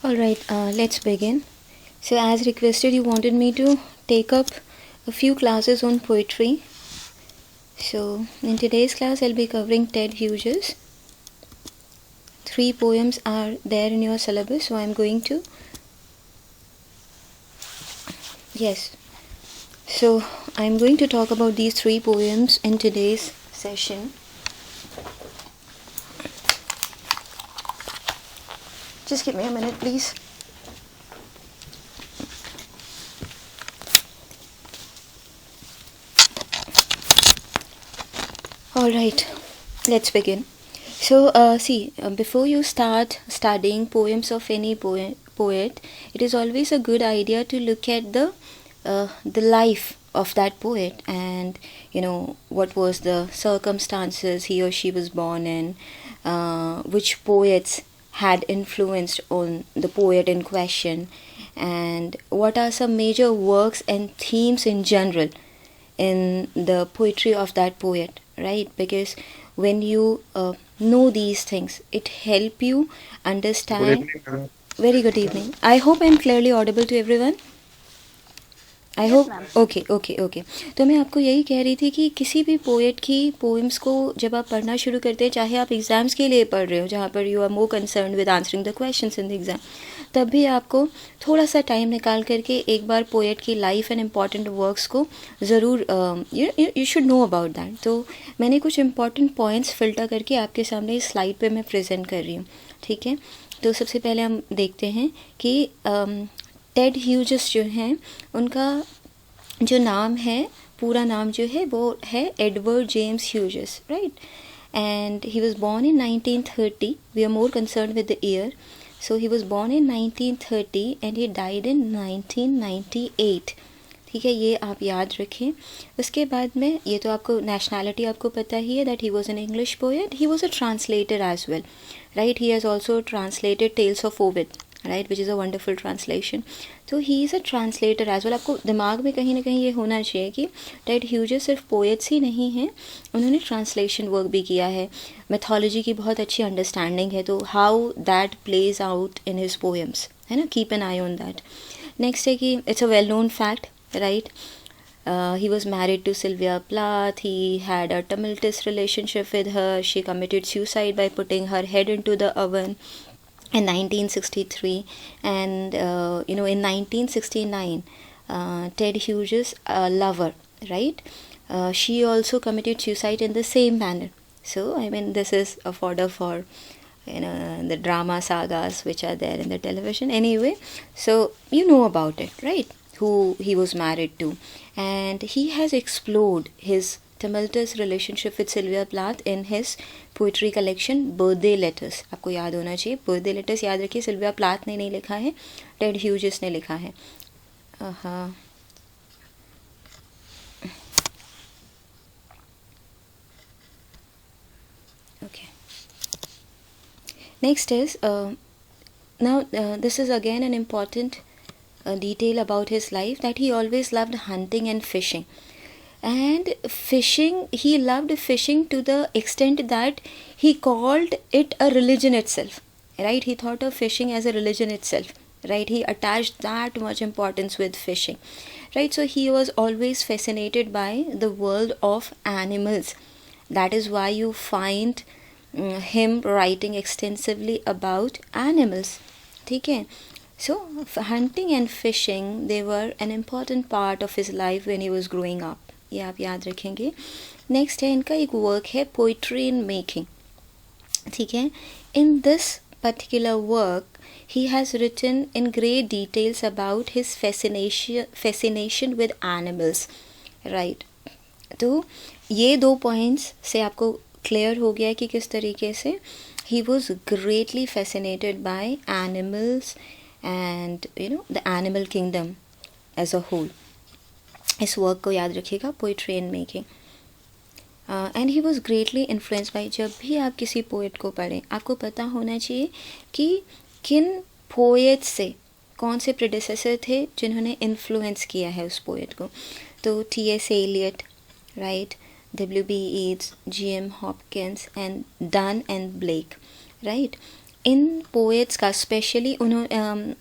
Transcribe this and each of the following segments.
Alright, let's begin. So, as requested, you wanted me to take up a few classes on poetry. So, in today's class, I'll be covering Ted Hughes. 3 poems are there in your syllabus, so I'm going to. Yes. So, I'm going to talk about these 3 poems in today's session. Just give me a minute, please. Alright, let's begin. So, before you start studying poems of any poet, it is always a good idea to look at the life of that poet, and what was the circumstances he or she was born in, which poets had influenced on the poet in question, and what are some major works and themes in general in the poetry of that poet, right? Because when you know these things, it help you understand. Very good evening. I hope I'm clearly audible to everyone. I hope okay. तो मैं आपको यही कह रही थी कि किसी भी पोएट की पोएम्स को जब आप पढ़ना शुरू करते हैं, चाहे आप एग्ज़ाम्स के लिए पढ़ रहे हो जहाँ पर you are more concern with answering the questions in the exam, तब भी आपको थोड़ा सा टाइम निकाल करके एक बार पोएट की लाइफ एंड इम्पॉर्टेंट वर्क्स को ज़रूर you should know about that. तो मैंने कुछ इम्पॉर्टेंट पॉइंट्स फ़िल्टर करके आपके सामने इस स्लाइड पे मैं प्रेजेंट कर रही हूँ. ठीक है, तो सबसे पहले हम देखते हैं कि टेड ह्यूजेस जो हैं, उनका जो नाम है, पूरा नाम जो है वो है Edward James Hughes, right? And he was born in 1930. We are more concern with the year. So he was born in 1930 and he died in 1998. ठीक है, ये आप याद रखें. उसके बाद में ये तो आपको नेशनैलिटी आपको पता ही है, that he was an English poet. He was a translator as well, right? He has also translated tales of Ovid, right, which is a wonderful translation. तो he is a translator as well. आपको दिमाग में कहीं ना कहीं ये होना चाहिए कि टेड ह्यूजेस सिर्फ पोएट्स ही नहीं हैं, उन्होंने ट्रांसलेशन वर्क भी किया है. मैथोलॉजी की बहुत अच्छी अंडरस्टैंडिंग है, तो how that plays out in his poems, है ना, keep an I on that. Next है कि it's a well known fact, right? He was married to Sylvia Plath. He had a tumultuous relationship with her. She committed suicide by putting her head into the oven in 1963. And in 1969, Ted Hughes, a lover, right, she also committed suicide in the same manner. So I mean, this is a fodder for the drama sagas which are there in the television anyway. So you know about it, right, who he was married to. And he has explored his tumultuous relationship with Sylvia Plath in his poetry collection birthday letters. आपको याद होना चाहिए, birthday letters याद रखिए, Sylvia Plath ने नहीं लिखा है, टेड ह्यूजेस ने लिखा है. हाँ, okay. Next is now this is again an important detail about his life, that he always loved hunting and fishing. And fishing, he loved fishing to the extent that he called it a religion itself, right? He thought of fishing as a religion itself, right? He attached that much importance with fishing, right? So he was always fascinated by the world of animals. That is why you find him writing extensively about animals. ठीक है? So hunting and fishing, they were an important part of his life when he was growing up. ये आप याद रखेंगे. Next है इनका एक work है पोइट्री इन मेकिंग. ठीक है, in this particular work he has written in great details about his fascination with animals, right? तो ये 2 पॉइंट्स से आपको क्लियर हो गया कि किस तरीके से he was greatly fascinated by animals and the animal kingdom as a whole. इस वर्क को याद रखिएगा, poetry in making. And he was greatly influence by. जब भी आप किसी पोएट को पढ़ें, आपको पता होना चाहिए कि किन पोएट से, कौन से प्रेडिसेसर थे जिन्होंने इन्फ्लुएंस किया है उस पोएट को. तो T.S. Eliot, right, W.B. Yeats, G.M. Hopkins and Donne and Blake, right? इन पोएट्स का स्पेशली उन्होंने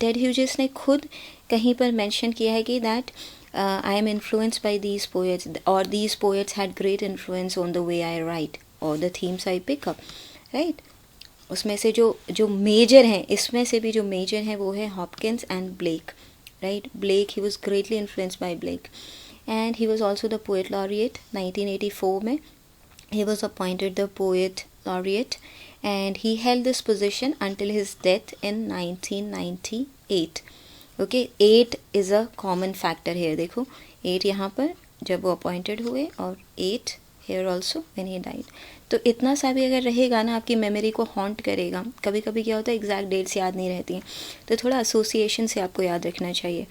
टेड ह्यूजेस ने खुद कहीं पर मेंशन किया है कि that I am influenced by these poets और these poets had great influence on the way I write और the themes I pick up, right. उसमें से जो मेजर हैं, इसमें से भी जो मेजर हैं वो है Hopkins and Blake, right. Blake, he was greatly influenced by Blake and he was also the poet laureate. 1984 में he was appointed the poet laureate and he held this position until his death in 1998. Okay, 8 is a common factor here. देखो 8 यहाँ पर जब वो appointed हुए और 8 here also when he died. तो इतना सा भी अगर रहेगा ना आपकी मेमोरी को हॉन्ट करेगा. कभी कभी क्या होता है एग्जैक्ट डेट्स याद नहीं रहती हैं, तो थोड़ा एसोसिएशन से आपको याद रखना चाहिए,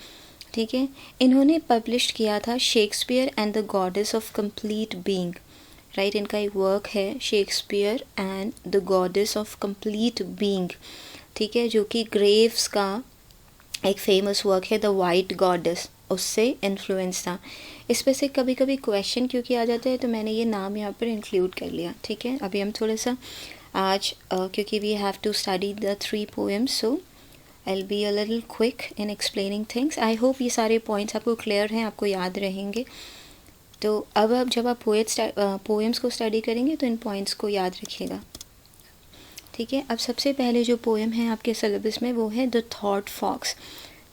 ठीक है. इन्होंने पब्लिश किया था Shakespeare and the goddess of complete being, right. इनका एक वर्क है Shakespeare and the goddess of complete being, ठीक है, जो कि ग्रेव्स का एक फेमस वर्क है, द वाइट गॉडेस, उससे इन्फ्लुएंस था. इस पे से कभी कभी क्वेश्चन क्योंकि आ जाते हैं तो मैंने ये नाम यहाँ पर इंक्लूड कर लिया, ठीक है. अभी हम थोड़ा सा आज क्योंकि we have to study the 3 poems, so I will be a little quick in explaining things. I hope ये सारे पॉइंट्स आपको क्लियर हैं, आपको याद रहेंगे. तो अब जब आप पोएम्स को स्टडी करेंगे तो इन पॉइंट्स को याद रखिएगा, ठीक है. अब सबसे पहले जो पोएम है आपके सिलेबस में वो है द थॉट फॉक्स,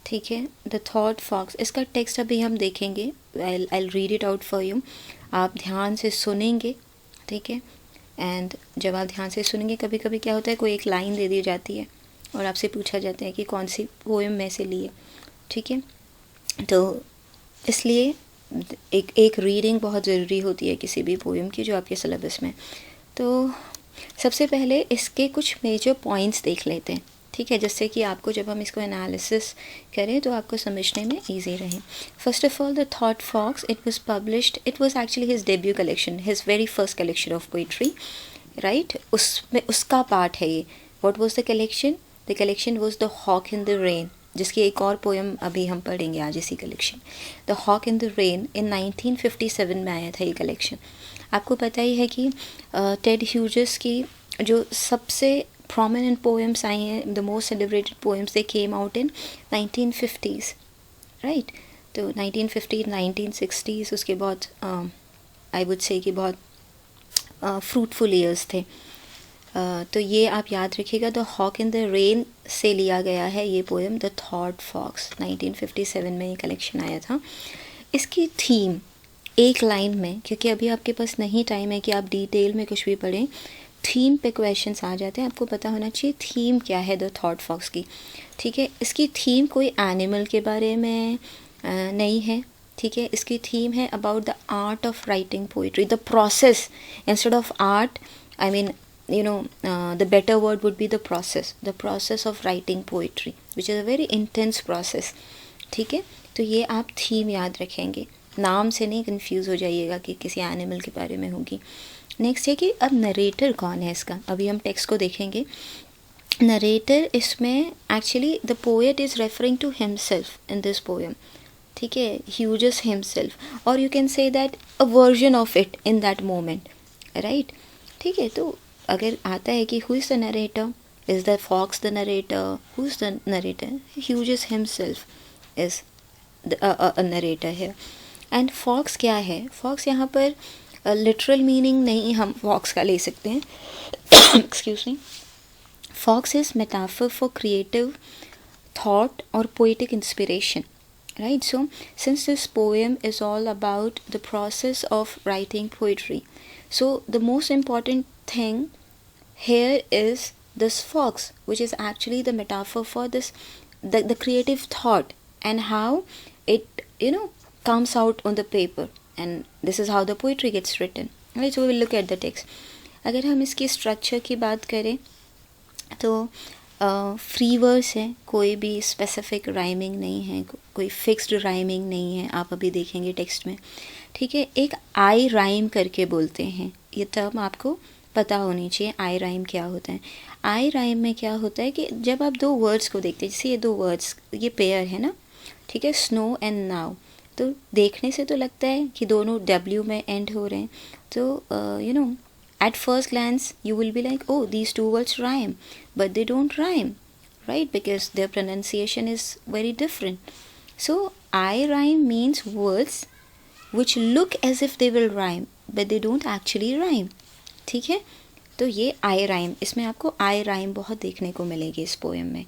ठीक है. द थॉट फॉक्स, इसका टेक्स्ट अभी हम देखेंगे. I read it out for you. आप ध्यान से सुनेंगे, ठीक है. एंड जब आप ध्यान से सुनेंगे, कभी कभी क्या होता है कोई एक लाइन दे दी जाती है और आपसे पूछा जाता है कि कौन सी पोएम में से ली है, ठीक है. तो इसलिए एक रीडिंग बहुत ज़रूरी होती है किसी भी पोएम की जो आपके सिलेबस में. तो सबसे पहले इसके कुछ मेजर पॉइंट्स देख लेते हैं, ठीक है, जिससे कि आपको जब हम इसको एनालिसिस करें तो आपको समझने में ईजी रहे. First of all the thought fox, it was actually his debut collection, his very first collection of poetry, right. उसमें उसका पार्ट है ये. What was the collection? The collection was the hawk in the rain, जिसकी एक और poem अभी हम पढ़ेंगे आज इसी collection. The hawk in the rain in 1957 में आया था ये कलेक्शन. आपको पता ही है कि टेड ह्यूजेस की जो सबसे प्रोमिनेंट पोएम्स आई हैं, the most celebrated poems, they came out in 1950s, right. तो 1950, 1960s उसके बहुत आई वुड से कि बहुत फ्रूटफुल ईयर्स थे. तो ये आप याद रखिएगा. The hawk in the rain से लिया गया है ये पोएम, द थॉट फॉक्स. 1957 में ये कलेक्शन आया था. इसकी थीम एक लाइन में, क्योंकि अभी आपके पास नहीं टाइम है कि आप डिटेल में कुछ भी पढ़ें, थीम पे क्वेश्चंस आ जाते हैं. आपको पता होना चाहिए थीम क्या है द थॉट फॉक्स की, ठीक है. इसकी थीम कोई एनिमल के बारे में नहीं है, ठीक है. इसकी थीम है about the art of writing poetry, the process instead of art. I mean the better word would be the process of writing poetry, which is a very intense process, ठीक है. तो ये आप थीम याद रखेंगे, नाम से नहीं कंफ्यूज हो जाइएगा कि किसी एनिमल के बारे में होगी. नेक्स्ट है कि अब नरेटर कौन है इसका. अभी हम टेक्स्ट को देखेंगे. नरेटर इसमें actually the poet is referring to himself in this poem, ठीक है, ह्यूजेस हिमसेल्फ, और you can say that a version of it in that moment, right, ठीक है. तो अगर आता है कि who is the narrator, is the fox the narrator, who is the narrator, Hughes himself is a narrator है. And fox क्या है? फॉक्स यहाँ पर लिटरल मीनिंग नहीं हम फॉक्स का ले सकते हैं. Excuse me. Fox is metaphor for creative thought और poetic inspiration, right. So since this poem is all about the process of writing poetry, so the most important thing here is this fox, which is actually the metaphor for this the creative thought and how it comes out on the paper, and this is how the poetry gets written, right. So we will look at the text. अगर हम इसकी structure की बात करें तो free verse है, कोई भी स्पेसिफिक राइमिंग नहीं है, कोई फिक्स्ड राइमिंग नहीं है. आप अभी देखेंगे टेक्स्ट में, ठीक है. एक आई राइम करके बोलते हैं, ये टर्म आपको पता होनी चाहिए. आई राइम क्या होता है? आई राइम में क्या होता है कि जब आप दो वर्ड्स को देखते हैं, जैसे ये दो वर्ड्स, ये पेयर है ना, ठीक है, स्नो एंड नाउ, तो देखने से तो लगता है कि दोनों डब्ल्यू में एंड हो रहे हैं. तो at first glance you will be like, oh, these two words rhyme, but they don't rhyme, right? Because their pronunciation is very different. So I rhyme means words which look as if they will rhyme but they don't actually rhyme. ठीक है, तो ये आई rhyme, इसमें आपको आई rhyme बहुत देखने को मिलेगी इस पोएम में.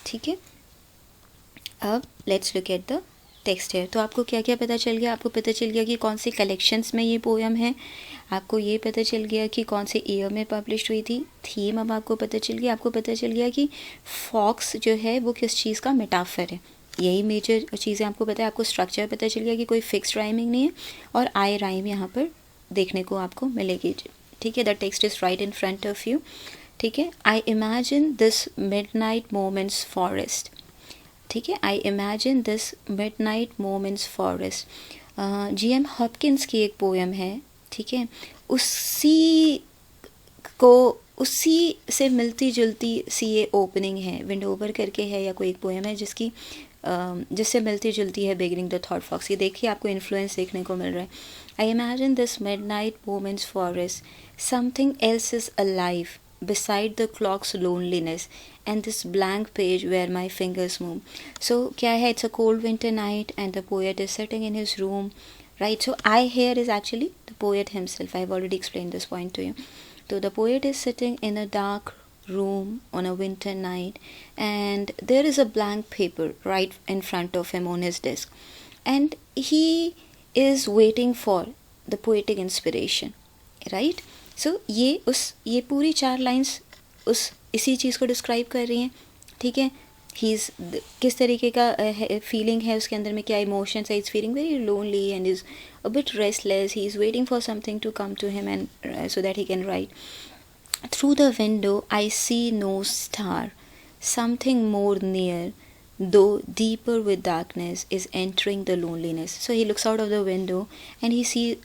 ठीक है, अब let's look at the text है. तो आपको क्या क्या पता चल गया? आपको पता चल गया कि कौन से कलेक्शंस में ये पोएम है, आपको ये पता चल गया कि कौन से ईयर में पब्लिश हुई थी. थीम अब आपको पता चल गया. आपको पता चल गया कि फॉक्स जो है वो किस चीज़ का मेटाफर है. यही मेजर चीज़ें आपको पता है. आपको स्ट्रक्चर पता चल गया कि कोई फिक्स्ड राइमिंग नहीं है और आई राइम यहाँ पर देखने को आपको मिलेगी. ठीक है, the text is right in front of you. ठीक है, I imagine this midnight moments forest. ठीक है, I imagine this midnight moments forest. GM Hopkins की एक पोएम है. ठीक है, उसी से मिलती जुलती सी ये ओपनिंग है. विंड ओवर करके है या कोई एक पोएम है जिससे मिलती जुलती है बिगिनिंग द थॉट फॉक्स. ये देखिए आपको इन्फ्लुएंस देखने को मिल रहा है. I imagine this midnight moments forest, something else is alive beside the clock's loneliness and this blank page where my fingers move. So क्या है, it's a cold winter night and the poet is sitting in his room, right? So I here is actually the poet himself. I've already explained this point to you. So the poet is sitting in a dark room on a winter night and there is a blank paper right in front of him on his desk and he is waiting for the poetic inspiration, right? सो ये पूरी 4 lines इसी चीज़ को describe कर रही हैं. ठीक है, किस तरीके का फीलिंग है उसके अंदर में, क्या इमोशंस है. Is feeling very lonely and is a bit restless. He is waiting for something to come to him and so that he can write. Through the window I see no star, something more near though deeper with darkness is entering the loneliness. So he looks out of the window and he sees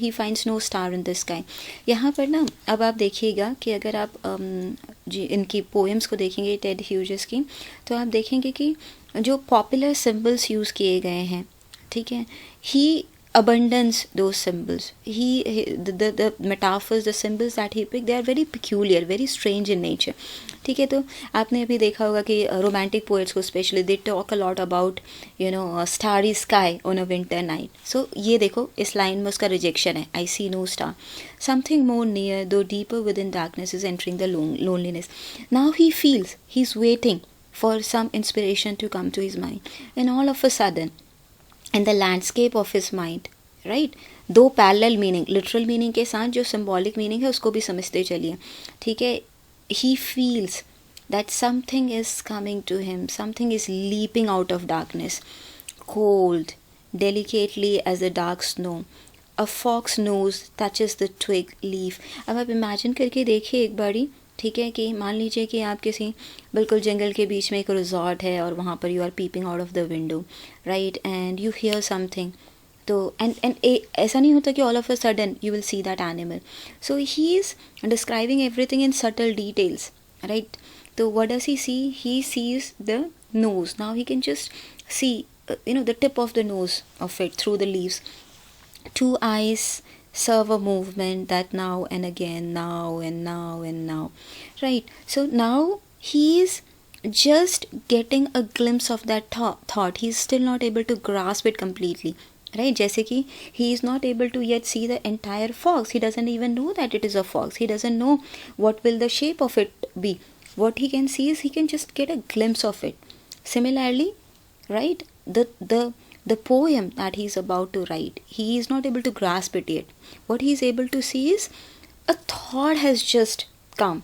he finds no star in the sky. यहाँ पर ना अब आप देखिएगा कि अगर आप इनकी पोएम्स को देखेंगे टेड ह्यूजेस की, तो आप देखेंगे कि जो पॉपुलर सिम्बल्स यूज़ किए गए हैं, ठीक है, ही abundance those symbols. The metaphors, the symbols that he picked, they are very peculiar, very strange in nature. ठीक है, तो आपने अभी देखा होगा कि रोमांटिक पोएट्स को specially they talk a lot about starry sky on a winter night. So ये देखो इस लाइन में उसका रिजेक्शन है, I see no star, something more near though deeper within darkness is entering the loneliness. Now he feels he is waiting for some inspiration to come to his mind and all of a sudden in the landscape of his mind, right? दो parallel meaning, literal meaning के साथ जो symbolic meaning है उसको भी समझते चलिए. ठीक है, he feels that something is coming to him, something is leaping out of darkness, cold, delicately as the dark snow. A fox nose touches the twig leaf. अब आप इमेजिन करके देखिए एक बारी. ठीक है, कि मान लीजिए कि आप किसी बिल्कुल जंगल के बीच में एक रिजॉर्ट है और वहाँ पर you are peeping out of the window, right, and you hear something. तो एंड ऐसा नहीं होता कि all of a sudden you will see that animal. So he is describing everything in subtle details, right. तो what does he see? He sees the nose. Now he can just see the tip of the nose of it through the leaves. Two eyes serve a movement that now and again, now and now and now, right? So now he is just getting a glimpse of that thought. He is still not able to grasp it completely, right? जैसे कि he is not able to yet see the entire fox. He doesn't even know that it is a fox. He doesn't know what will the shape of it be. What he can see is he can just get a glimpse of it. Similarly, right, the poem that he is about to write, he is not able to grasp it yet. What he is able to see is a thought has just come,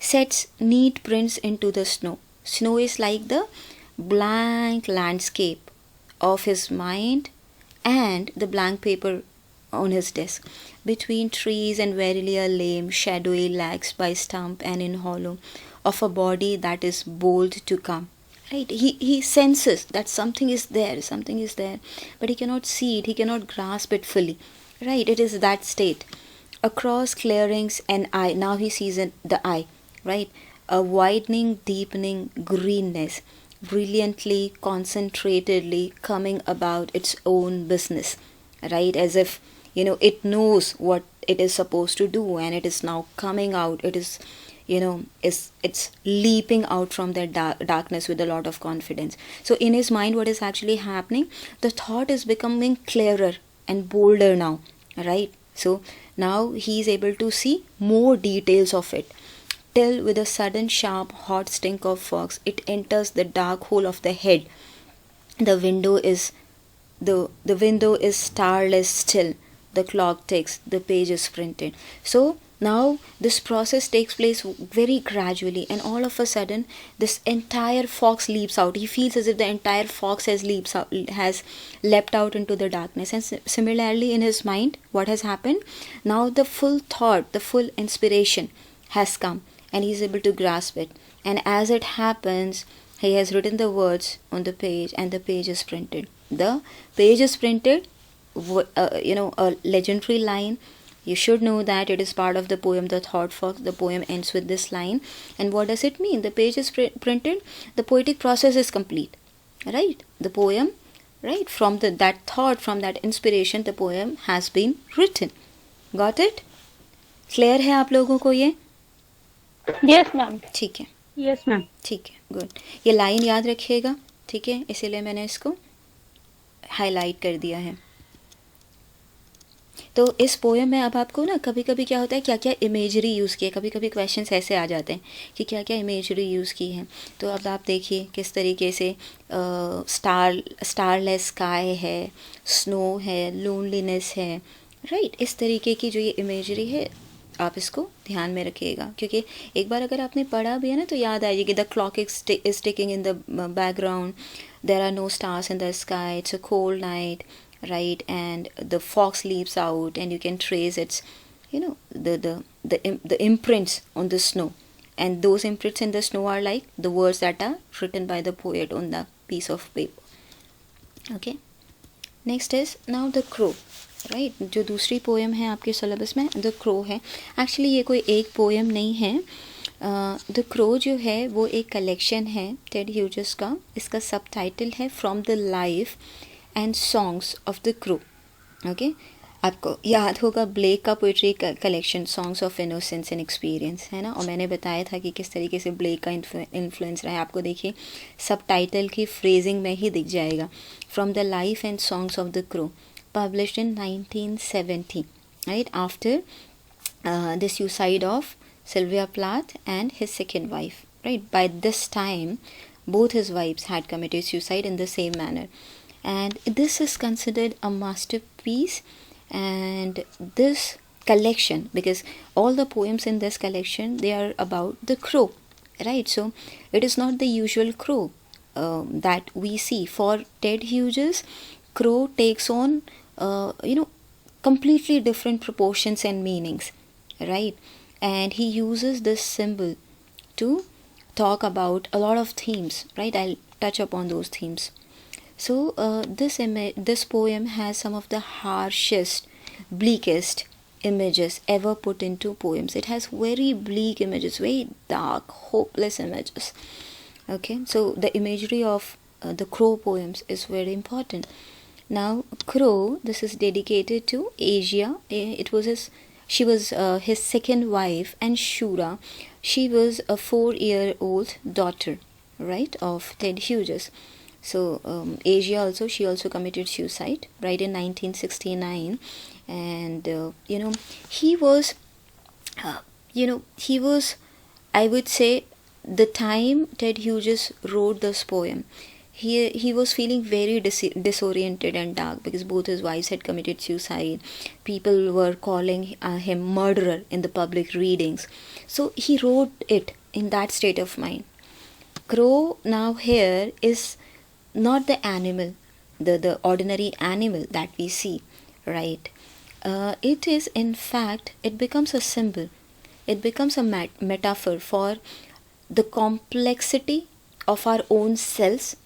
sets neat prints into the snow. Snow is like the blank landscape of his mind and the blank paper on his desk. Between trees and verily a lame, shadowy lags by stump and in hollow of a body that is bold to come. Right, he senses that something is there, but he cannot see it, he cannot grasp it fully, right? It is that state. Across clearings an eye, now he sees the eye, right? A widening, deepening greenness, brilliantly, concentratedly coming about its own business, right? As if it knows what it is supposed to do, and it is now coming out. It is, it's leaping out from that darkness with a lot of confidence. So in his mind, what is actually happening, the thought is becoming clearer and bolder now, right? So now he is able to see more details of it, till with a sudden sharp hot stink of fox it enters the dark hole of the head. The window is the window is starless still. The clock ticks, the page is printed. So now this process takes place very gradually, and all of a sudden this entire fox leaps out. He feels as if the entire fox has leapt out into the darkness. And similarly in his mind, what has happened, now the full thought, the full inspiration has come, and he is able to grasp it. And as it happens, he has written the words on the page, and the page is printed. The page is printed, a legendary line. You should know that it is part of the poem The Thought Fox. The poem ends with this line. And what does it mean? The page is printed, the poetic process is complete, right? The poem, right, from that thought, from that inspiration, the poem has been written. Got it? Clear है आप लोगों को ये? Yes ma'am. ठीक है. Yes ma'am. ठीक है, good. ये लाइन याद रखिएगा, ठीक है, इसीलिए मैंने इसको हाईलाइट कर दिया है. तो इस पोएम में अब आपको ना कभी कभी क्या होता है, क्या क्या इमेजरी यूज़ की है. कभी कभी क्वेश्चंस ऐसे आ जाते हैं कि क्या क्या इमेजरी यूज़ की है. तो अब आप देखिए किस तरीके से स्टारलेस स्काई है, स्नो है, लोनलीनेस है, राइट. इस तरीके की जो ये इमेजरी है, आप इसको ध्यान में रखिएगा, क्योंकि एक बार अगर आपने पढ़ा भी है ना तो याद आएगी कि the clock is ticking in the background, there are no stars in the sky, it's a cold night, right, and the fox leaps out, and you can trace its, the imprints on the snow, and those imprints in the snow are like the words that are written by the poet on the piece of paper. Okay, next is now the crow, right. जो दूसरी poem है आपके syllabus में, the crow है. Actually ये कोई एक poem नहीं है. द क्रो जो है वो एक कलेक्शन है टेड ह्यूजेस का. इसका सब टाइटल है from the life and songs of the crow. Okay, आपको याद होगा ब्लेक का poetry collection songs of innocence and experience, है ना. और मैंने बताया था कि किस तरीके से ब्लेक का इन्फ्लुएंस रहा है. आपको देखिए सब टाइटल की फ्रेजिंग में ही दिख जाएगा. From the life and songs of the crow, published in 1970, right, after the suicide of Sylvia Plath and his second wife, right. By this time both his wives had committed suicide in the same manner, and this is considered a masterpiece. And this collection, because all the poems in this collection, they are about the crow, right. So it is not the usual crow that we see. For Ted Hughes, crow takes on completely different proportions and meanings, right. And he uses this symbol to talk about a lot of themes, right. I'll touch upon those themes. So this poem has some of the harshest, bleakest images ever put into poems. It has very bleak images, very dark, hopeless images. Okay, so the imagery of the crow poems is very important. Now, Crow, this is dedicated to Asia. She was his second wife, and Shura, she was a 4-year-old daughter, right, of Ted Hughes. So Asia also, she also committed suicide, right, in 1969, and he was, I would say, the time Ted Hughes wrote this poem, he was feeling very disoriented and dark, because both his wives had committed suicide. People were calling him murderer in the public readings. So he wrote it in that state of mind. Crow now here is not the animal, the ordinary animal that we see, right. It is, in fact, it becomes a symbol. It becomes a metaphor for the complexity of our own selves,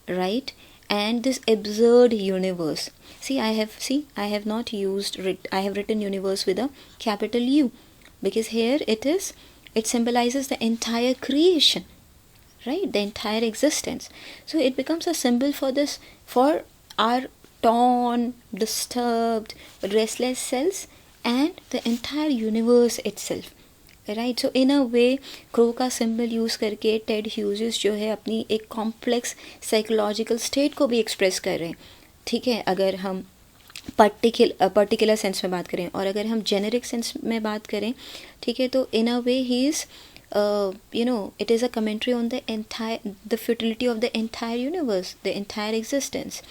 right, and this absurd universe. I have not used I have written universe with a capital U, because here it symbolizes the entire creation, right, the entire existence. So it becomes a symbol for our torn, disturbed, restless selves, and the entire universe itself. Right, so in a way crow का symbol use करके Ted Hughes जो है अपनी एक complex psychological state को भी express कर रहे हैं. ठीक है, अगर हम पर्टिकुलर सेंस में बात करें और अगर हम जेनेरिक सेंस में बात करें, ठीक है, तो in a way he is it is a commentary on the futility of the entire universe, the entire existence.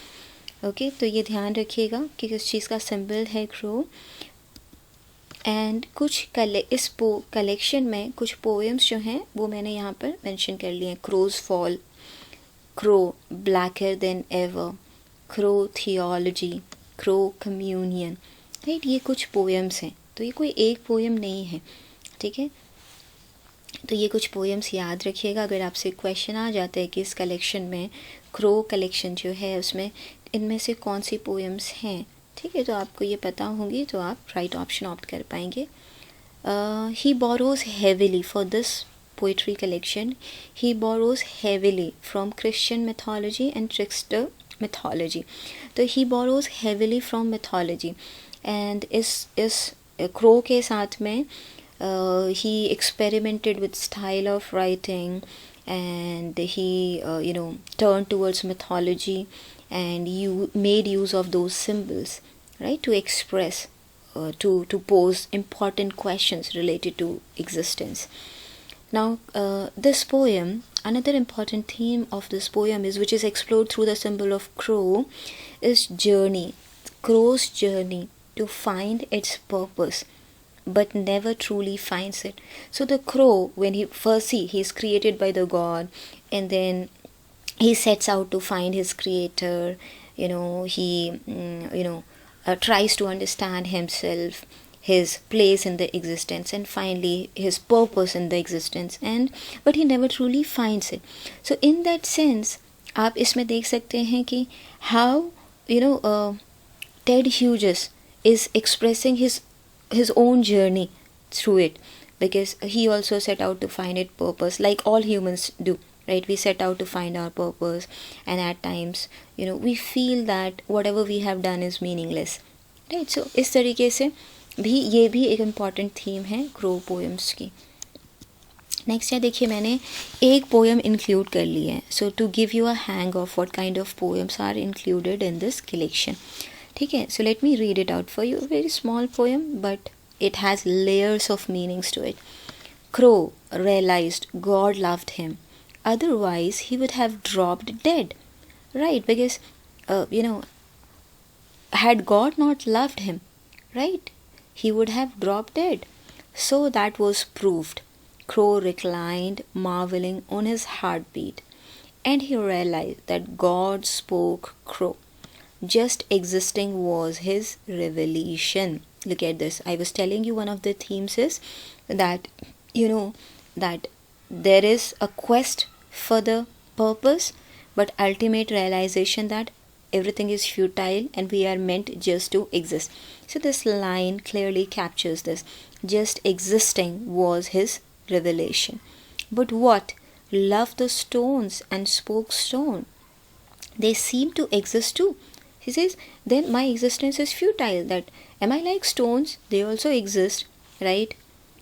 Okay, तो ये ध्यान रखिएगा कि किस चीज़ का सिंबल है क्रो. एंड कुछ इस कलेक्शन में कुछ पोएम्स जो हैं वो मैंने यहाँ पर मेंशन कर लिए हैं. Crow's fall, crow blacker than ever, crow theology, crow communion. Right, ये कुछ पोएम्स हैं, तो ये कोई एक पोएम नहीं है. ठीक है, तो ये कुछ पोएम्स याद रखिएगा. अगर आपसे क्वेश्चन आ जाता है कि इस कलेक्शन में, क्रो कलेक्शन जो है उसमें इनमें से कौन सी पोएम्स हैं, ठीक है, तो आपको ये पता होंगी तो आप राइट ऑप्शन ऑप्ट कर पाएंगे. He borrows heavily for this poetry collection. He borrows heavily from Christian mythology and trickster mythology. तो he borrows heavily from mythology. And इस क्रो के साथ में he experimented with style of writing, and he turned towards mythology, and you made use of those symbols, right, to express, to pose important questions related to existence. Now this poem, another important theme of this poem is, which is explored through the symbol of crow, is journey, crow's journey to find its purpose, but never truly finds it. So the crow, when he first he's created by the god, and then he sets out to find his creator. He tries to understand himself, his place in the existence, and finally his purpose in the existence, but he never truly finds it. So in that sense, आप इसमें देख सकते हैं कि how Ted Hughes is expressing his own journey through it, because he also set out to find it purpose, like all humans do, right? We set out to find our purpose, and at times we feel that whatever we have done is meaningless, right? So इस तरीके से भी ये भी एक important theme है crow poems की. Next है, देखिए मैंने एक पोएम इंक्लूड कर ली है, so to give you a hang of what kind of poems are included in this collection. ठीक है, so let me read it out for you. A very small poem, but it has layers of meanings to it. Crow realized God loved him. Otherwise, he would have dropped dead. Right, because, had God not loved him, right, he would have dropped dead. So that was proved. Crow reclined, marveling on his heartbeat, and he realized that God spoke crow. Just existing was his revelation. Look at this. I was telling you one of the themes is that that there is a quest for the purpose, but ultimate realization that everything is futile and we are meant just to exist. So this line clearly captures this. Just existing was his revelation. But what? Loved the stones and spoke stone. They seem to exist too. He says, then my existence is futile. That am I like stones? They also exist, right?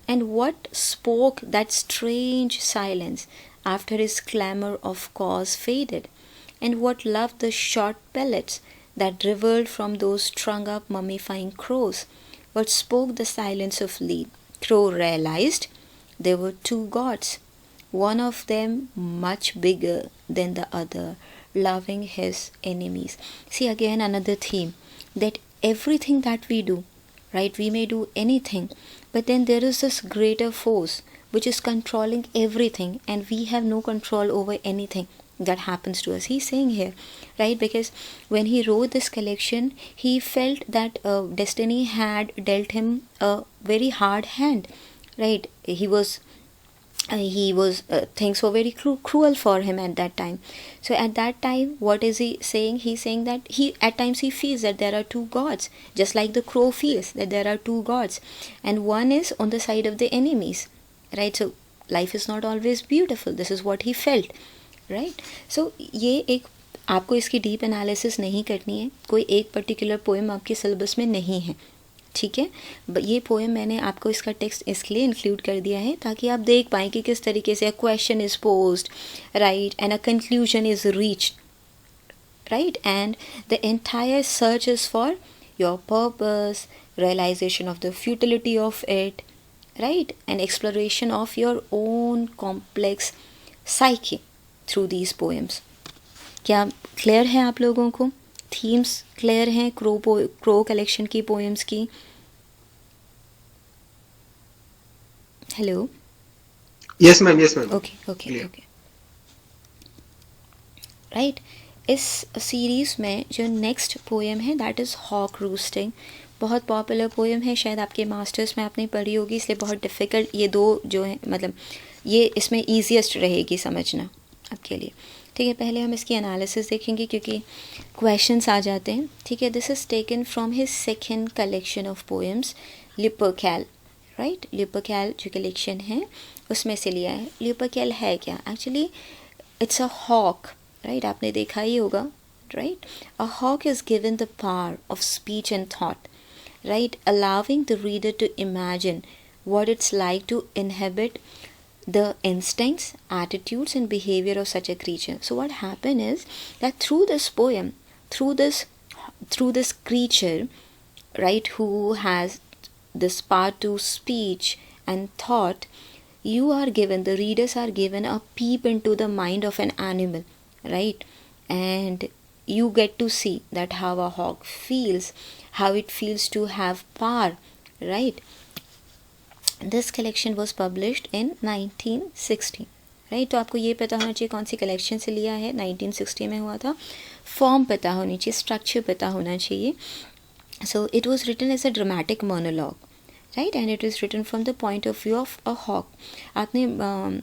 And what spoke that strange silence after his clamor of cause faded? And what loved the short pellets that reveled from those strung up mummifying crows? What spoke the silence of lead? Crow realized there were two gods, one of them much bigger than the other, loving his enemies. See, again another theme, that everything that we do, right, we may do anything, but then there is this greater force which is controlling everything, and we have no control over anything that happens to us. He's saying here, right, because when he wrote this collection, he felt that destiny had dealt him a very hard hand, right? Things were very cruel for him at that time. So at that time, what is he saying? He's saying that at times he feels that there are two gods, just like the crow feels that there are two gods, and one is on the side of the enemies, right? So life is not always beautiful. This is what he felt, right? So ये एक आपको इसकी deep analysis नहीं करनी है, कोई एक particular poem आपके सिलेबस में नहीं है, ठीक है। ये पोएम मैंने आपको इसका टेक्स्ट इसलिए इंक्लूड कर दिया है ताकि आप देख पाएँ कि किस तरीके से a question is posed, right, and a conclusion is reached, right, and the entire search is for your purpose, realization of the futility of it, right, and exploration of your own complex psyche through these poems. क्या clear है आप लोगों को? Themes clear हैं crow collection की poems की? Hello? Yes ma'am, yes ma'am. Okay okay okay, right. इस series में जो नेक्स्ट पोएम है दैट इज़ हॉक रूस्टिंग। बहुत पॉपुलर पोएम है, शायद आपके मास्टर्स में आपने पढ़ी होगी, इसलिए बहुत डिफ़िकल्ट ये दो जो है, मतलब ये इसमें ईजीएस्ट रहेगी समझना आपके लिए। ठीक है, पहले हम इसकी एनालिसिस देखेंगे क्योंकि क्वेश्चंस आ जाते हैं। ठीक है, this is taken from his second collection of poems Lupercal, right. Lupercal जो कलेक्शन है उसमें से लिया है। लिपर्कैल है क्या? Actually it's a hawk, right, आपने देखा ही होगा, right. A hawk is given the power of speech and thought, right, allowing the reader to imagine what it's like to inhabit the instincts, attitudes and behavior of such a creature. So what happened is that through this poem, through this creature, right, who has this power to speech and thought, you are given, the readers are given a peep into the mind of an animal, right, and you get to see that how a hawk feels, how it feels to have power, right. This collection was published in 1960, right. तो आपको ये पता होना चाहिए कौन सी collection से लिया है, 1960 में हुआ था। फॉर्म पता होनी चाहिए, स्ट्रक्चर पता होना चाहिए। So it was written as a dramatic monologue, right, and it is written from the point of view of a hawk. आपने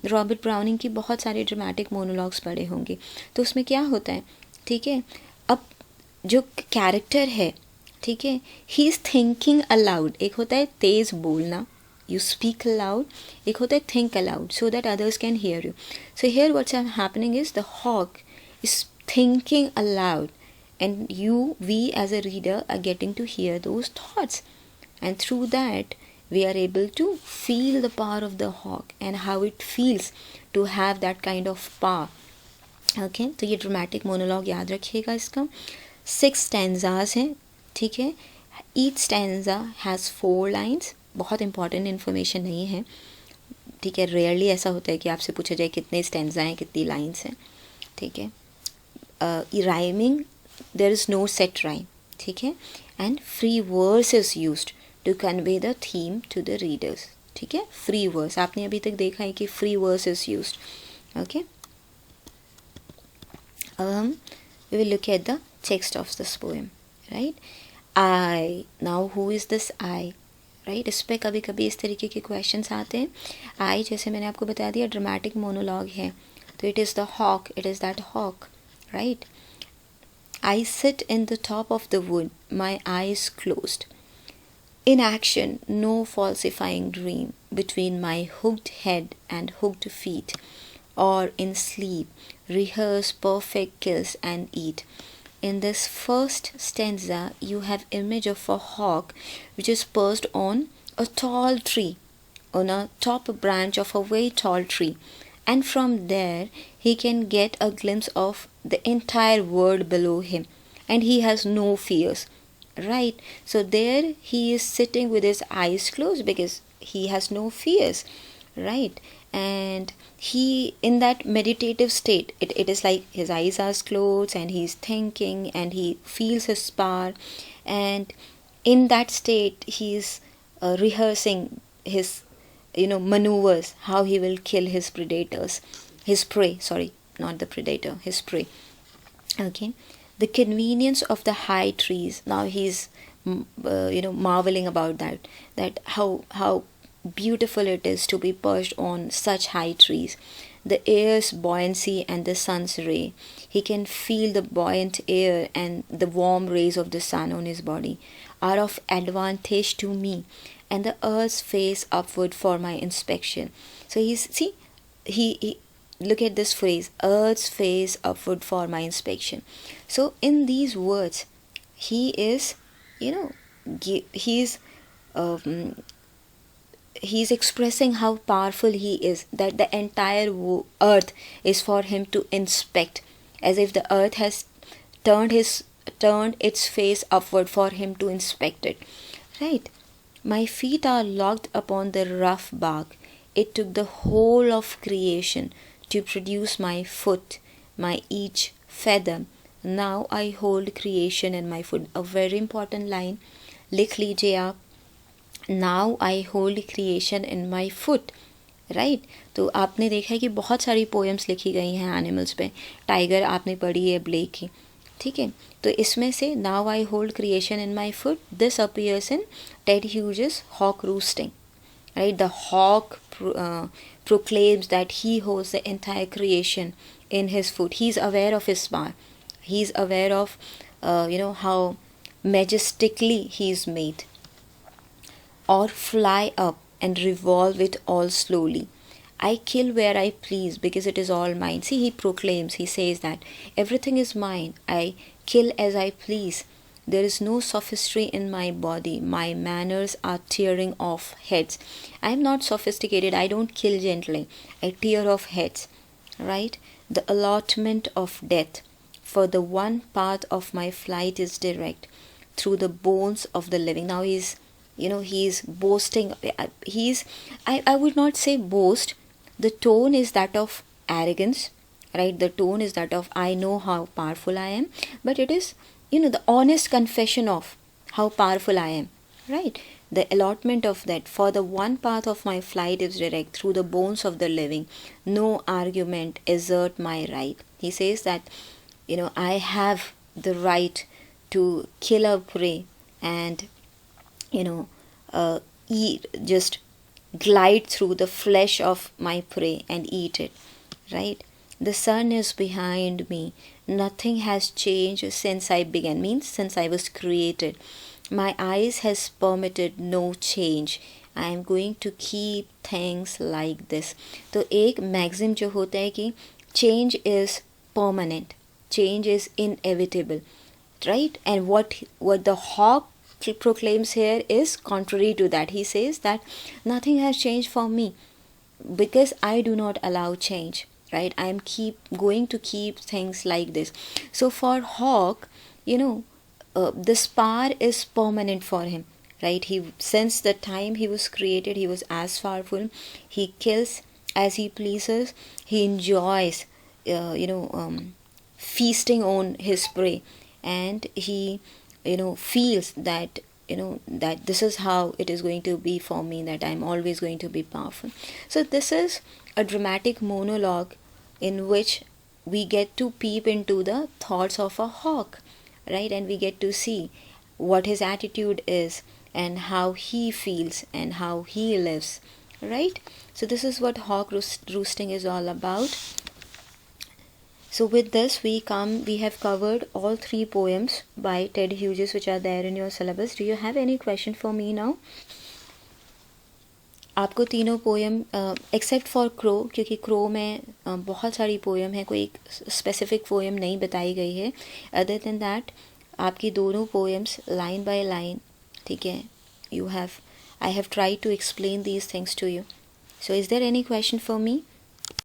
रॉबर्ट ब्राउनिंग की बहुत सारे ड्रामेटिक मोनोलॉग्स पढ़े होंगे, तो उसमें क्या होता है, ठीक है, अब जो कैरेक्टर है, ठीक है, ही इज़ थिंकिंग अलाउड। एक होता है तेज़ बोलना, you speak aloud, एक होता है think aloud so that others can hear you. So here what's happening is the hawk is thinking aloud and we as a reader are getting to hear those thoughts, and through that we are able to feel the power of the hawk and how it feels to have that kind of power. Okay, तो ये dramatic monologue याद रखिएगा इसका। 6 stanzas हैं, ठीक है, each stanza has 4 lines। बहुत important information नहीं है, ठीक है, रेयरली ऐसा होता है कि आपसे पूछा जाए कितने स्टैंजा हैं, कितनी लाइन्स हैं, ठीक है। Rhyming, there is no set rhyme, ठीक है, and free verse is used to convey the theme to the readers, ठीक है। फ्री वर्स आपने अभी तक देखा है कि free verse is used, okay. अब हम we will look at the text of this poem, right. I, now who is this I, right, इस पर कभी कभी इस तरीके के क्वेश्चंस आते हैं। आई, जैसे मैंने आपको बता दिया, ड्रामेटिक मोनोलॉग है, तो it is the hawk, it is that hawk, right. I sit in the top of the wood, my eyes closed, in action no falsifying dream between my hooked head and hooked feet, or in sleep rehearse perfect kills and eat. In this first stanza, you have image of a hawk which is perched on a tall tree, on a top branch of a very tall tree, and from there he can get a glimpse of the entire world below him, and he has no fears, right. So there he is sitting with his eyes closed because he has no fears, right. And he, in that meditative state, it is like his eyes are closed and he's thinking and he feels his power, and in that state he's rehearsing his maneuvers, how he will kill his predators, his prey, sorry, not the predator, his prey, okay. The convenience of the high trees, now he's marveling about that how beautiful it is to be perched on such high trees, the air's buoyancy and the sun's ray. He can feel the buoyant air and the warm rays of the sun on his body are of advantage to me, and the earth's face upward for my inspection. So he look at this phrase, earth's face upward for my inspection. So in these words he is he's he's expressing how powerful he is, that the entire earth is for him to inspect, as if the earth has turned its face upward for him to inspect it, right? My feet are locked upon the rough bark. It took the whole of creation to produce my foot, my each feather. Now I hold creation in my foot. A very important line. लिख लीजिए आप. Now I hold creation in my foot. Right तो आपने देखा है कि बहुत सारी पोएम्स लिखी गई हैं एनिमल्स पे. टाइगर आपने पढ़ी है ब्लेक की, ठीक है. तो इसमें से now I hold creation in my foot, this appears in Ted Hughes hawk roosting. Right, the hawk proclaims that he holds the entire creation in his foot. He is aware of his power. He is aware of how majestically he is made. Or fly up and revolve it all slowly. I kill where I please because it is all mine. See, he proclaims, he says that everything is mine. I kill as I please. There is no sophistry in my body. My manners are tearing off heads. I am not sophisticated. I don't kill gently. I tear off heads. Right? The allotment of death. For the one path of my flight is direct through the bones of the living. Now he's boasting. I would not say boast. The tone is that of arrogance, right? The tone is that of I know how powerful I am, but it is, the honest confession of how powerful I am, right? The allotment of that, for the one path of my flight is direct through the bones of the living. No argument assert my right. He says that, I have the right to kill a prey and, just glide through the flesh of my prey and eat it, right? The sun is behind me. Nothing has changed since I began, means since I was created. My eyes has permitted no change. I am going to keep things like this. तो एक maxim जो होता है कि change is permanent, change is inevitable, right? And what the hawk proclaims here is contrary to that. He says that nothing has changed for me because I do not allow change, right? I am going to keep things like this. So for hawk, this power is permanent for him, right? He, since the time he was created, he was as powerful. He kills as he pleases. He enjoys feasting on his prey, and he feels that that this is how it is going to be for me, that I'm always going to be powerful. So this is a dramatic monologue in which we get to peep into the thoughts of a hawk, right? And we get to see what his attitude is and how he feels and how he lives, right? So this is what hawk roosting is all about. So with this we have covered all 3 poems by Ted Hughes which are there in your syllabus. Do you have any question for me now? आपको तीनों poem except for crow, क्योंकि crow में बहुत सारी poem है, कोई specific poem नहीं बताई गई है. अदर देन दैट आपकी दोनों पोएम्स लाइन बाय लाइन, ठीक है, I have tried to explain these things to you. So is there any question for me?